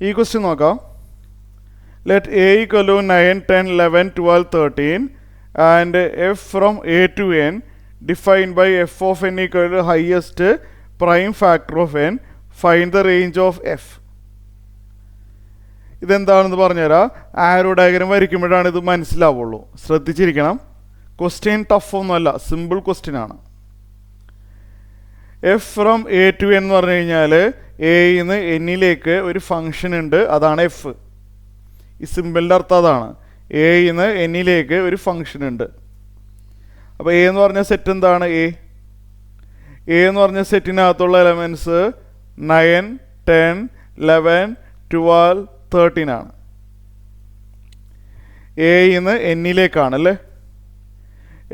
ഈ ക്വസ്റ്റ്യൻ നോക്കാം. Let A equal to 9, 10, 11, 12, 13 and f from A to N defined by f of n equal to highest prime factor of n. Find the range of f. ഇതെന്താണെന്ന് പറഞ്ഞുതരാം. Arrow diagram വരയ്ക്കുമ്പോഴാണ് ഇത് മനസ്സിലാവുള്ളൂ. ശ്രദ്ധിച്ചിരിക്കണം. Question tough ഒന്നുമല്ല, simple question ആണ്. F from A to N എന്ന് പറഞ്ഞു കഴിഞ്ഞാൽ എയിൽ നിന്ന് എന്നിലേക്ക് ഒരു ഫംഗ്ഷൻ ഉണ്ട്, അതാണ് എഫ്. ഈ സിമ്പിളിൻ്റെ അർത്ഥം അതാണ്. എയിൽ നിന്ന് എന്നിലേക്ക് ഒരു ഫംഗ്ഷൻ ഉണ്ട്. അപ്പോൾ എ എന്ന് പറഞ്ഞ സെറ്റ് എന്താണ്? എ എന്ന് പറഞ്ഞ സെറ്റിനകത്തുള്ള എലമെൻറ്റ്സ് 9, 10, 11, 12, 13 ആണ്. എയിൽ നിന്ന് എന്നിലേക്കാണ് അല്ലേ.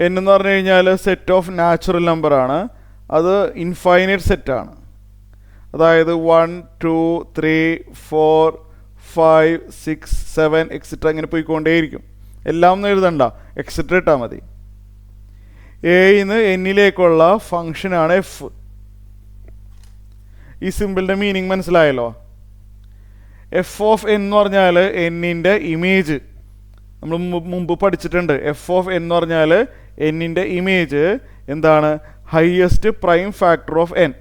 എൻ എന്ന് പറഞ്ഞു കഴിഞ്ഞാൽ സെറ്റ് ഓഫ് നാച്ചുറൽ നമ്പറാണ്. അത് ഇൻഫൈനൈറ്റ് സെറ്റാണ്. അതായത് 1, 2, 3, 4, 5, 6, 7 എക്സെട്ര ഇങ്ങനെ പോയിക്കൊണ്ടേയിരിക്കും. എല്ലാം ഒന്നും എഴുതണ്ട, എക്സെട്ര ഇട്ടാൽ മതി. എയിൽ നിന്ന് എന്നിലേക്കുള്ള ഫങ്ഷനാണ് എഫ്. ഈ സിമ്പിളിൻ്റെ മീനിങ് മനസ്സിലായല്ലോ. എഫ് ഓഫ് എൻ എന്ന് പറഞ്ഞാൽ എന്നിൻ്റെ ഇമേജ്. നമ്മൾ മുമ്പ് പഠിച്ചിട്ടുണ്ട്. എഫ് ഓഫ് എൻ എന്ന് പറഞ്ഞാൽ എന്നിൻ്റെ ഇമേജ് എന്താണ്? Highest prime factor of N.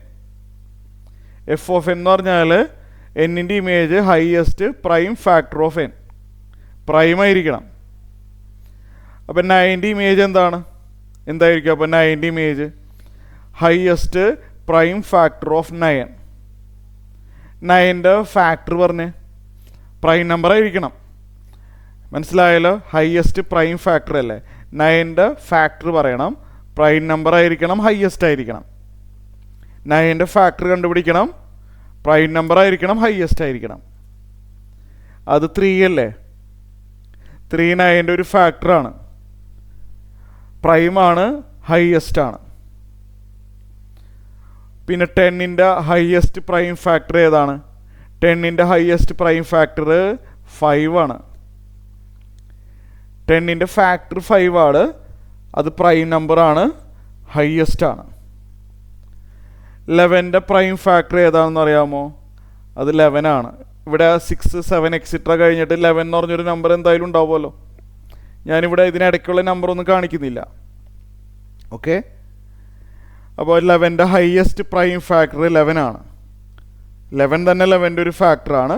F of N എന്ന് പറഞ്ഞാൽ എന്നിൻ്റെ image highest prime factor of N. Prime ആയിരിക്കണം. അപ്പം 9ൻ്റെ ഇമേജ് എന്താണ്? എന്തായിരിക്കും? അപ്പം 9ൻ്റെ image highest prime factor of 9. 9ൻ്റെ ഫാക്ടർ പറഞ്ഞ് പ്രൈം നമ്പർ ആയിരിക്കണം. മനസ്സിലായല്ലോ? ഹയസ്റ്റ് പ്രൈം ഫാക്ടർ അല്ലേ. 9ൻ്റെ ഫാക്ടർ പറയണം, പ്രൈം നമ്പർ ആയിരിക്കണം, ഹയസ്റ്റ് ആയിരിക്കണം. 9ൻ്റെ ഫാക്ടർ കണ്ടുപിടിക്കണം, പ്രൈം നമ്പർ ആയിരിക്കണം, ഹയസ്റ്റ് ആയിരിക്കണം. അത് 3 അല്ലേ. 3 9ൻ്റെ ഒരു ഫാക്ടറാണ്, പ്രൈമാണ്, ഹയസ്റ്റ് ആണ്. പിന്നെ 10ൻ്റെ ഹയസ്റ്റ് പ്രൈം ഫാക്ടർ ഏതാണ്? 10ൻ്റെ ഹയസ്റ്റ് പ്രൈം ഫാക്ടർ 5 ആണ്. 10ൻ്റെ ഫാക്ടർ 5 ആണ്. അത് പ്രൈം നമ്പറാണ്, ഹയസ്റ്റ് ആണ്. 11ൻ്റെ പ്രൈം ഫാക്ടർ ഏതാണെന്ന് അറിയാമോ? അത് 11 ആണ്. ഇവിടെ 6, 7 എക്സെട്ര കഴിഞ്ഞിട്ട് 11 എന്ന് പറഞ്ഞൊരു നമ്പർ എന്തായാലും ഉണ്ടാവുമല്ലോ. ഞാനിവിടെ ഇതിനിടയ്ക്കുള്ള നമ്പറൊന്നും കാണിക്കുന്നില്ല. ഓക്കെ. അപ്പോൾ 11ൻ്റെ ഹയസ്റ്റ് പ്രൈം ഫാക്ടർ 11 ആണ്. 11 തന്നെ 11ൻ്റെ ഒരു ഫാക്ടറാണ്,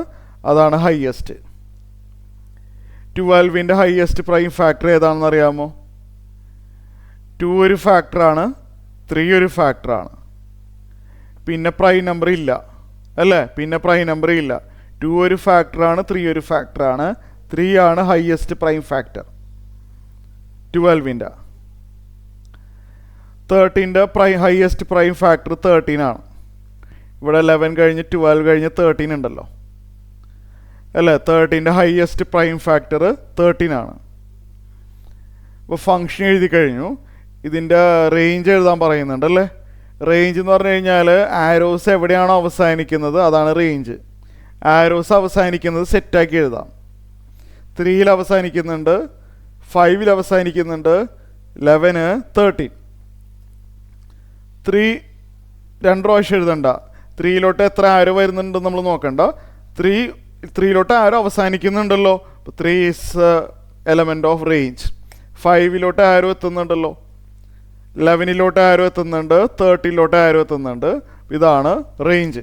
അതാണ് ഹയസ്റ്റ്. 12ൻ്റെ ഹയസ്റ്റ് പ്രൈം ഫാക്ടർ ഏതാണെന്ന് അറിയാമോ? 2 ഒരു ഫാക്ടറാണ്, 3 ഒരു ഫാക്ടറാണ്. പിന്നെ പ്രൈം നമ്പർ ഇല്ല അല്ലേ. പിന്നെ പ്രൈം നമ്പർ ഇല്ല. 2 ഒരു ഫാക്ടറാണ്, 3 ഒരു ഫാക്ടറാണ്. 3 ആണ് ഹയസ്റ്റ് പ്രൈം ഫാക്ടർ 12ൻ്റെ. 13ൻ്റെ ഹയസ്റ്റ് പ്രൈം ഫാക്ടർ 13 ആണ്. ഇവിടെ 11 കഴിഞ്ഞ് 12 കഴിഞ്ഞ് 13 ഉണ്ടല്ലോ അല്ലേ. 13ൻ്റെ ഹയസ്റ്റ് പ്രൈം ഫാക്ടർ 13 ആണ്. അപ്പോൾ ഫങ്ഷൻ എഴുതി കഴിഞ്ഞു. ഇതിൻ്റെ റേഞ്ച് എഴുതാൻ പറയുന്നുണ്ട് അല്ലേ. റേഞ്ച് എന്ന് പറഞ്ഞു കഴിഞ്ഞാൽ ആരോസ് എവിടെയാണോ അവസാനിക്കുന്നത് അതാണ് റേഞ്ച്. ആരോസ് അവസാനിക്കുന്നത് സെറ്റാക്കി എഴുതാം. 3ൽ അവസാനിക്കുന്നുണ്ട്, 5ൽ അവസാനിക്കുന്നുണ്ട്, 11, 13. 3 2 പ്രാവശ്യം എഴുതണ്ട. 3ലോട്ട് എത്ര ആരോ വരുന്നുണ്ടെന്ന് നമ്മൾ നോക്കണ്ട. 3ലോട്ട് ആരോ അവസാനിക്കുന്നുണ്ടല്ലോ. 3 ഈസ് എലമെൻ്റ് ഓഫ് റേഞ്ച്. 5ലോട്ട് ആരോ എത്തുന്നുണ്ടല്ലോ, 11ലോട്ട് ആരോ എത്തുന്നുണ്ട്, 13ലോട്ട് ആരോ എത്തുന്നുണ്ട്. ഇതാണ് റേഞ്ച്.